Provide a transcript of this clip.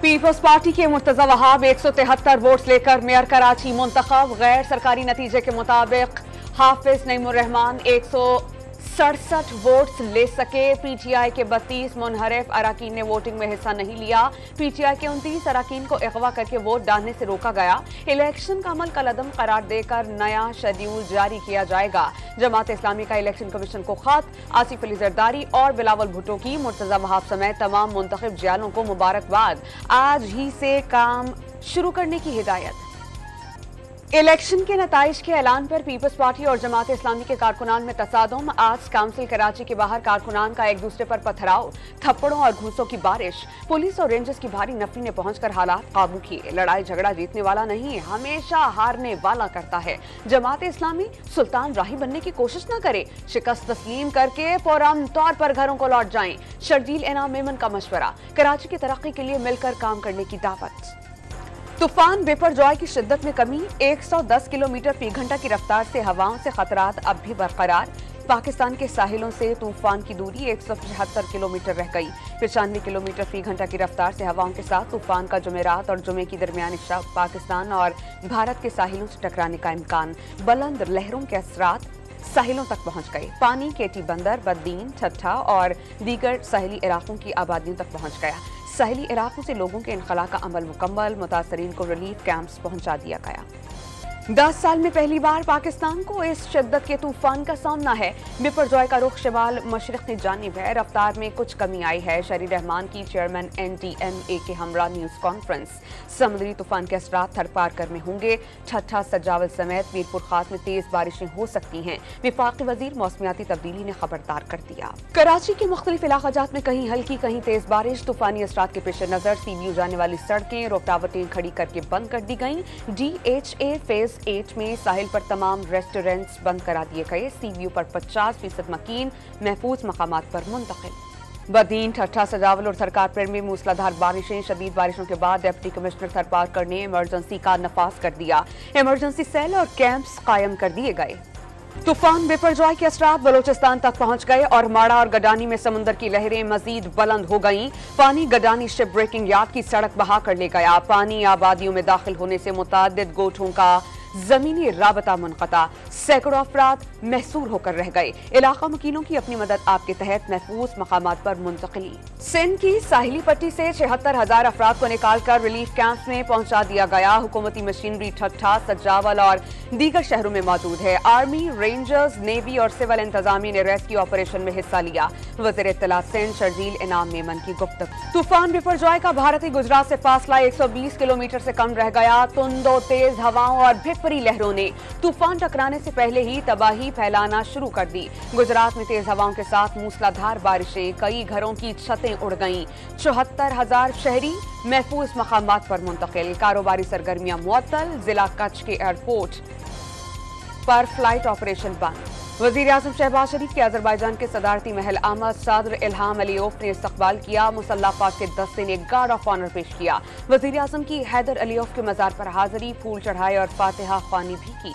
Peoples party के Murtaza Wahab 173 votes लेकर mayor Karachi मुंतखब। गैर सरकारी नतीजे के मुताबिक हाफिज नईमुर्रहमान 167 वोट्स ले सके। पीटीआई के 32 मुनहरिफ अराकीन ने वोटिंग में हिस्सा नहीं लिया। पीटीआई के 29 अराकीन को अगवा करके वोट डालने से रोका गया। इलेक्शन का अमल कलअदम करार देकर नया शेड्यूल जारी किया जाएगा। जमात इस्लामी का इलेक्शन कमीशन को खत। आसिफ अली जरदारी और बिलावल भुट्टो की मुर्तजा वहाब समेत तमाम मुंतखब जियालों को मुबारकबाद। आज ही से काम शुरू करने की हिदायत। इलेक्शन के नताइज के ऐलान पर पीपल्स पार्टी और जमात इस्लामी के कारकुनान में तसादुम। आज काउंसिल कराची के बाहर कारकुनान का एक दूसरे पर पथराव, थप्पड़ों और घूंसों की बारिश। पुलिस और रेंजर्स की भारी नफरी ने पहुंचकर हालात काबू किए। लड़ाई झगड़ा जीतने वाला नहीं, हमेशा हारने वाला करता है। जमात इस्लामी सुल्तान राही बनने की कोशिश न करे, शिकस्त तस्लीम करके पुरअमन तौर पर घरों को लौट जाएं। शर्जील इनाम मेमन का मशवरा। कराची की तरक्की के लिए मिलकर काम करने की दावत। तूफान बिपरजॉय की शिद्दत में कमी। 110 किलोमीटर फी घंटा की रफ्तार से हवाओं से खतरात अब भी बरकरार। पाकिस्तान के साहिलों से तूफान की दूरी 175 किलोमीटर रह गई। 95 किलोमीटर फी घंटा की रफ्तार से हवाओं के साथ तूफान का जुमेरात और जुमे की दरमियानी शब पाकिस्तान और भारत के साहिलों से टकराने का इम्कान। बुलंद लहरों के असरात साहिलों तक पहुंच गए। पानी केटी बंदर, बद्दीन, ठट्ठा और दीगर साहिली इलाकों की आबादियों तक पहुंच गया। साहिली इलाकों से लोगों के इनखला का अमल मुकम्मल। मुतासरीन को रिलीफ कैंप्स पहुंचा दिया गया। 10 साल में पहली बार पाकिस्तान को इस शिद्दत के तूफान का सामना है। बिपरजॉय का रुख शिमाल मशरिक की जानिब है। रफ्तार में कुछ कमी आई है। शरी रहमान की चेयरमैन NTMA के हमरा न्यूज कॉन्फ्रेंस। समुद्री तूफान के असरात थरपार कर में होंगे। ठट्ठा, सजावल समेत मीरपुर खास में तेज बारिशें हो सकती हैं। विफाकी वजीर मौसमियाती तब्दीली ने खबरदार कर दिया। कराची के मुख्तलिफ इलाकाजात में कहीं हल्की कहीं तेज बारिश। तूफानी असरात के पेश नजर CBU जाने वाली सड़कें रुकावटें खड़ी करके बंद कर दी गई। DHA फेज 8 में साहिल पर तमाम रेस्टोरेंट्स बंद करा दिए गए। CBU पर 50% मकीन महफूज मकामात पर मुंतकिल। बदीन, ठट्ठा, सजावल और सरकारपुर में मूसलाधार बारिशें। शदीद बारिशों के बाद डिप्टी कमिश्नर थरपारकर ने इमरजेंसी का नफाज कर दिया। इमरजेंसी सेल और कैंप्स कायम कर दिए गए। तूफान बिपरजॉय के असरात बलोचिस्तान तक पहुंच गए और माड़ा और गडानी में समुद्र की लहरें मजीद बुलंद हो गईं। पानी गडानी शिप ब्रेकिंग यार्ड की सड़क बहा कर ले गया। पानी आबादियों में दाखिल होने से मुताद्दिद गोठों का जमीनी राबता मुनक़ता। सैकड़ों अफराद महसूर होकर रह गए। इलाका मकीनों की अपनी मदद आपके तहत महफूज मकामात पर मुंतकिली। सिंध की साहिली पट्टी से 76,000 अफराद को निकाल कर रिलीफ कैंप में पहुंचा दिया गया। हुकूमती मशीनरी ठट्ठा, सजावल और दीगर शहरों में मौजूद है। आर्मी, रेंजर्स, नेवी और सिविल इंतजामी ने रेस्क्यू ऑपरेशन में हिस्सा लिया। वज़ीर इत्तला सिंध शर्जील इनाम मेमन की गुफ्तगू। तूफान बिपरजॉय का भारतीय गुजरात से फासला 120 किलोमीटर से कम रह गया। तुंदो तेज हवाओं और भिपरी लहरों ने तूफान टकराने से पहले ही तबाही फैलाना शुरू कर दी। गुजरात में तेज हवाओं के साथ मूसलाधार बारिशें। कई घरों की छतें उड़ गईं। 74,000 शहरी महफूज मकामात पर मुंतकिल। कारोबारी सरगर्मियां मुअत्तल। जिला कच्छ के एयरपोर्ट पर फ्लाइट ऑपरेशन बंद। वजीर आजम शहबाज शरीफ के अजरबैजान के सदारती महल आमद सदर इल्हाम अलीयोफ ने इस्तकबाल किया। मुसल्लह अफवाज के दस्ते ने गार्ड ऑफ ऑनर पेश किया। वजीर आजम की हैदर अलीयोफ के मजार पर हाजिरी, फूल चढ़ाए और फातिहा ख्वानी भी की।